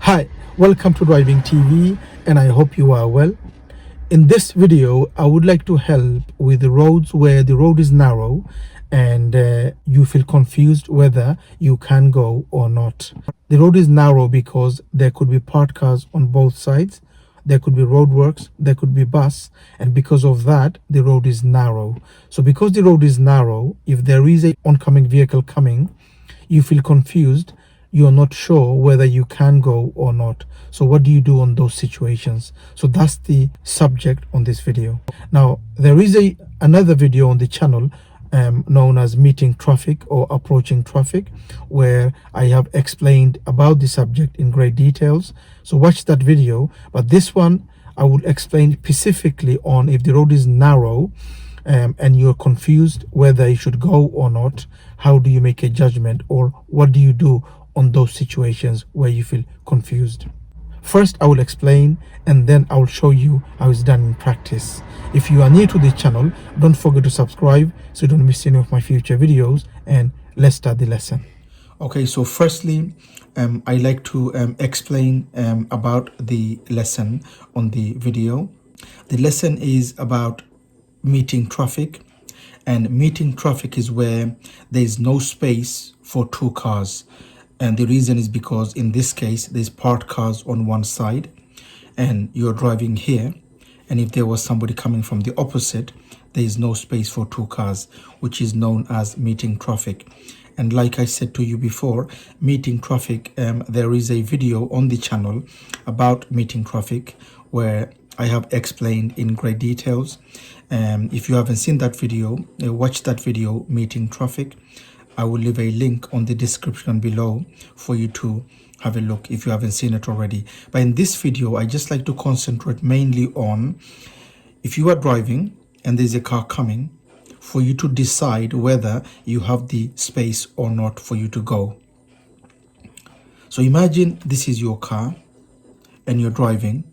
Hi, welcome to Driving TV, and I hope you are well. In this video, I would like to help with the roads where the road is narrow and you feel confused whether you can go or not. The road is narrow because there could be parked cars on both sides, there could be roadworks, there could be bus, and because of that, the road is narrow. So because the road is narrow, if there is a oncoming vehicle coming, you feel confused, you're not sure whether you can go or not. So what do you do on those situations? So that's the subject on this video. Now there is another video on the channel known as meeting traffic or approaching traffic, where I have explained about the subject in great details. So watch that video. But this one I will explain specifically on if the road is narrow and you're confused whether you should go or not. How do you make a judgment, or what do you do on those situations where you feel confused? First, I will explain and then I will show you how it's done in practice. If you are new to this channel, don't forget to subscribe so you don't miss any of my future videos, and let's start the lesson. Okay, so firstly, I like to explain about the lesson on the video. The lesson is about meeting traffic, and meeting traffic is where there is no space for two cars. And the reason is because in this case, there's parked cars on one side and you're driving here. And if there was somebody coming from the opposite, there is no space for two cars, which is known as meeting traffic. And like I said to you before, meeting traffic, there is a video on the channel about meeting traffic where I have explained in great details. If you haven't seen that video, watch that video, meeting traffic. I will leave a link on the description below for you to have a look if you haven't seen it already. But in this video, I just like to concentrate mainly on if you are driving and there's a car coming, for you to decide whether you have the space or not for you to go. So imagine this is your car and you're driving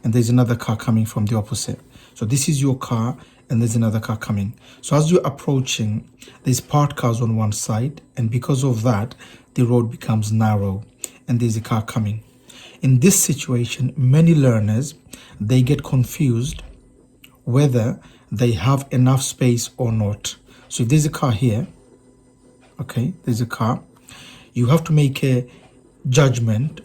and there's another car coming from the opposite. So this is your car and there's another car coming. So as you're approaching, there's parked cars on one side, and because of that, the road becomes narrow and there's a car coming. In this situation, many learners, they get confused whether they have enough space or not. So if there's a car here, okay, there's a car, you have to make a judgment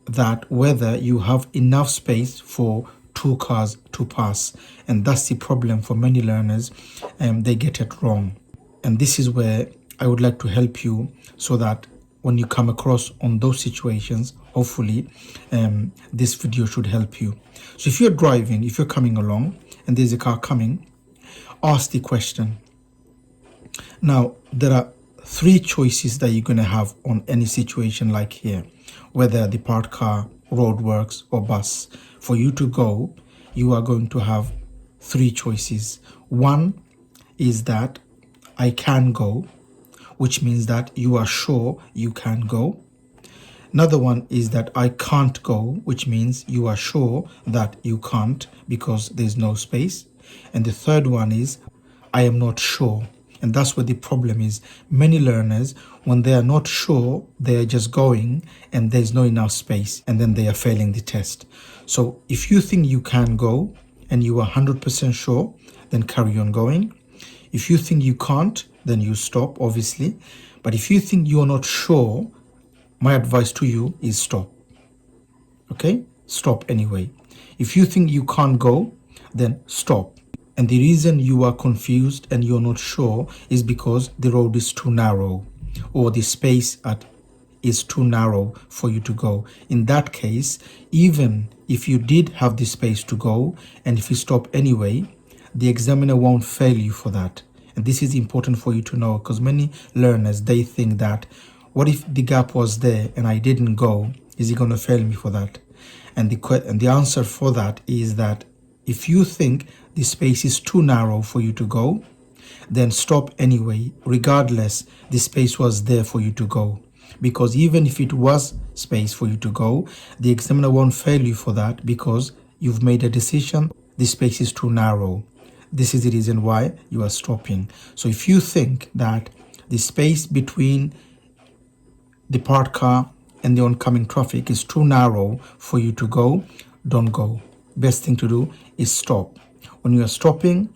that whether you have enough space for two cars to pass. And that's the problem for many learners, they get it wrong. And this is where I would like to help you, so that when you come across on those situations, hopefully this video should help you. So if you're driving, if you're coming along and there's a car coming, ask the question. Now there are three choices that you're going to have on any situation like here, whether the parked car, roadworks or bus. For you to go, you are going to have three choices. One is that I can go, which means that you are sure you can go. Another one is that I can't go, which means you are sure that you can't because there's no space. And the third one is I am not sure. And that's where the problem is. Many learners, when they are not sure, they are just going and there's no enough space, and then they are failing the test. So if you think you can go and you are 100% sure, then carry on going. If you think you can't, then you stop, obviously. But if you think you are not sure, my advice to you is stop. Okay? Stop anyway. If you think you can't go, then stop. And the reason you are confused and you're not sure is because the road is too narrow, or the space is too narrow for you to go. In that case, even if you did have the space to go, and if you stop anyway, the examiner won't fail you for that. And this is important for you to know, because many learners, they think that, what if the gap was there and I didn't go? Is he going to fail me for that? And the answer for that is that if you think the space is too narrow for you to go, then stop anyway, regardless the space was there for you to go. Because even if it was space for you to go, the examiner won't fail you for that, because you've made a decision, the space is too narrow. This is the reason why you are stopping. So if you think that the space between the parked car and the oncoming traffic is too narrow for you to go, don't go. Best thing to do is stop. When you are stopping,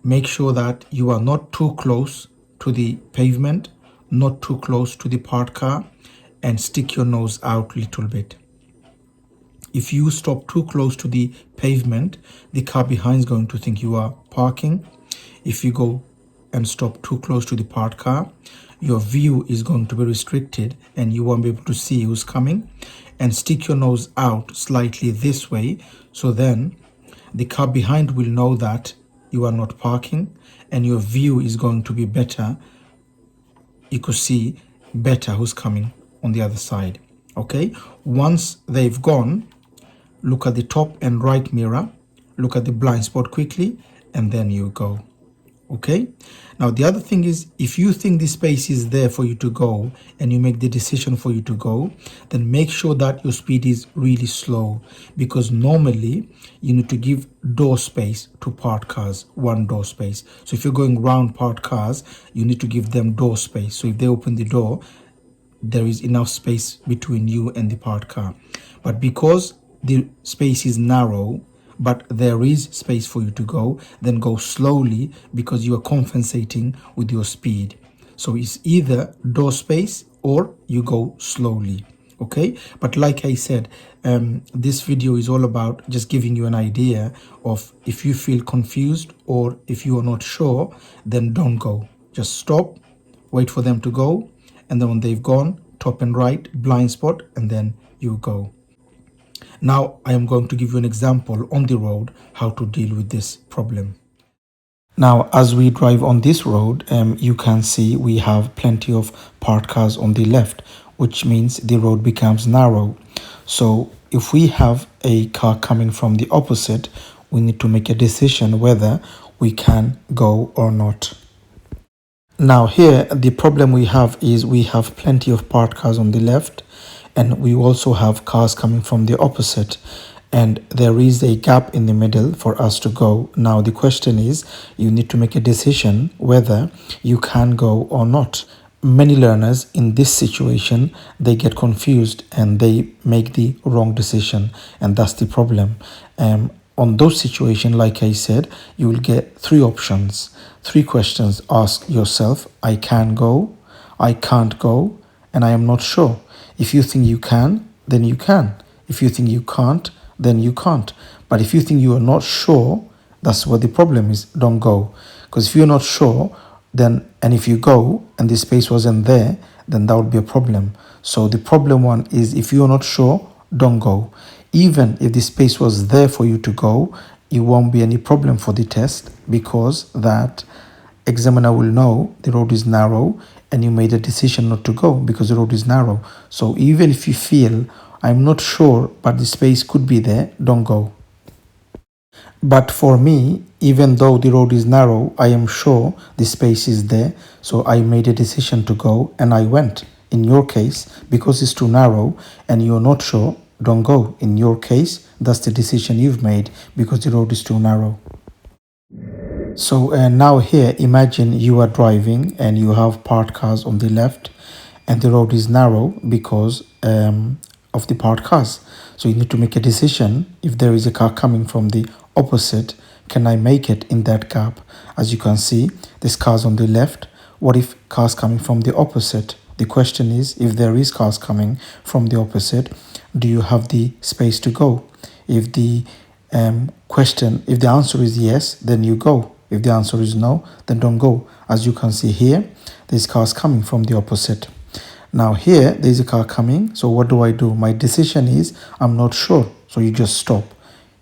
make sure that you are not too close to the pavement, not too close to the parked car, and stick your nose out a little bit. If you stop too close to the pavement, the car behind is going to think you are parking. If you go and stop too close to the parked car, your view is going to be restricted and you won't be able to see who's coming. And stick your nose out slightly this way, so then the car behind will know that you are not parking and your view is going to be better. You could see better who's coming on the other side. Okay, once they've gone, look at the top and right mirror, look at the blind spot quickly, and then you go. Okay, now the other thing is, if you think the space is there for you to go and you make the decision for you to go, then make sure that your speed is really slow, because normally you need to give door space to parked cars, one door space. So if you're going round parked cars, you need to give them door space. So if they open the door, there is enough space between you and the parked car. But because the space is narrow, but there is space for you to go, then go slowly, because you are compensating with your speed. So it's either door space or you go slowly. Okay, but like I said, this video is all about just giving you an idea of, if you feel confused or if you are not sure, then don't go. Just stop, wait for them to go, and then when they've gone, top and right, blind spot, and then you go. Now I am going to give you an example on the road how to deal with this problem. Now, as we drive on this road, you can see we have plenty of parked cars on the left, which means the road becomes narrow. So if we have a car coming from the opposite, we need to make a decision whether we can go or not. Now here, the problem we have is we have plenty of parked cars on the left, and we also have cars coming from the opposite, and there is a gap in the middle for us to go. Now the question is, you need to make a decision whether you can go or not. Many learners in this situation, they get confused and they make the wrong decision, and that's the problem. On those situations, like I said, you will get three options, three questions. Ask yourself: I can go, I can't go, and I am not sure. If you think you can, then you can. If you think you can't, then you can't. But if you think you are not sure, that's what the problem is. Don't go. Because if you're not sure, then, and if you go and the space wasn't there, then that would be a problem. So the problem one is, if you're not sure, don't go. Even if the space was there for you to go, it won't be any problem for the test, because that examiner will know the road is narrow and you made a decision not to go because the road is narrow. So even if you feel, I'm not sure, but the space could be there, don't go. But for me, even though the road is narrow, I am sure the space is there. So I made a decision to go and I went. In your case, because it's too narrow and you're not sure, don't go. In your case, that's the decision you've made because the road is too narrow. So now here, imagine you are driving and you have parked cars on the left and the road is narrow because of the parked cars. So you need to make a decision. If there is a car coming from the opposite, can I make it in that gap? As you can see, there's cars on the left. What if cars coming from the opposite? The question is, if there is cars coming from the opposite, do you have the space to go? If the if the answer is yes, then you go. If the answer is no, then don't go. As you can see here, there's cars coming from the opposite. Now here, there's a car coming. So what do? My decision is, I'm not sure. So you just stop.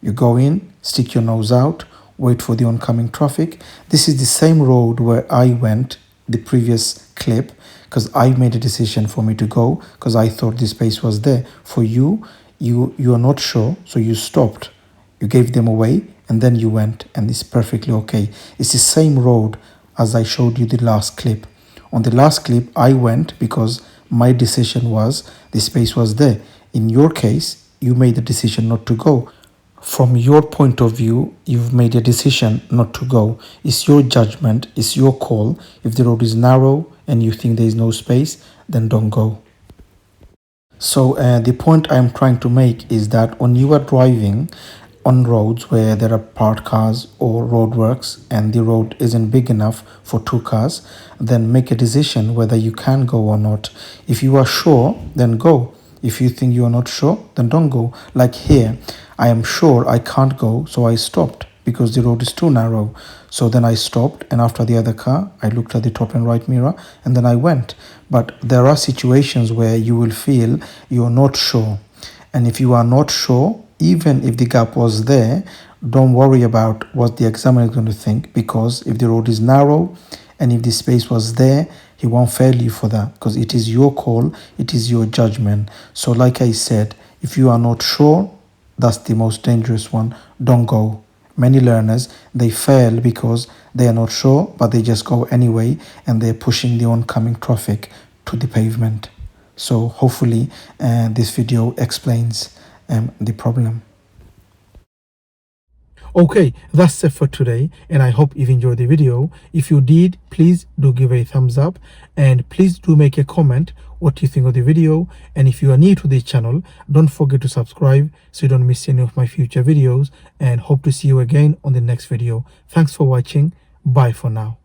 You go in, stick your nose out, wait for the oncoming traffic. This is the same road where I went the previous clip, because I made a decision for me to go because I thought the space was there. For you, you are not sure, so you stopped. You gave them away and then you went, and it's perfectly okay. It's the same road as I showed you the last clip. On the last clip, I went because my decision was the space was there. In your case, you made the decision not to go. From your point of view, you've made a decision not to go. It's your judgment, it's your call. If the road is narrow and you think there is no space, then don't go. So the point I'm trying to make is that when you are driving on roads where there are parked cars or roadworks and the road isn't big enough for two cars, then make a decision whether you can go or not. If you are sure, then go. If you think you are not sure, then don't go. Like here, I am sure I can't go, so I stopped because the road is too narrow. So then I stopped, and after the other car, I looked at the top and right mirror, and then I went. But there are situations where you will feel you're not sure. And if you are not sure, even if the gap was there, don't worry about what the examiner is going to think, because if the road is narrow and if the space was there, he won't fail you for that, because it is your call, it is your judgment. So like I said, if you are not sure, that's the most dangerous one. Don't go. Many learners, they fail because they are not sure, but they just go anyway, and they're pushing the oncoming traffic to the pavement. So hopefully this video explains the problem. Okay, that's it for today, and I hope you've enjoyed the video. If you did, please do give a thumbs up, and please do make a comment what you think of the video. And if you are new to this channel, don't forget to subscribe so you don't miss any of my future videos, and hope to see you again on the next video. Thanks for watching. Bye for now.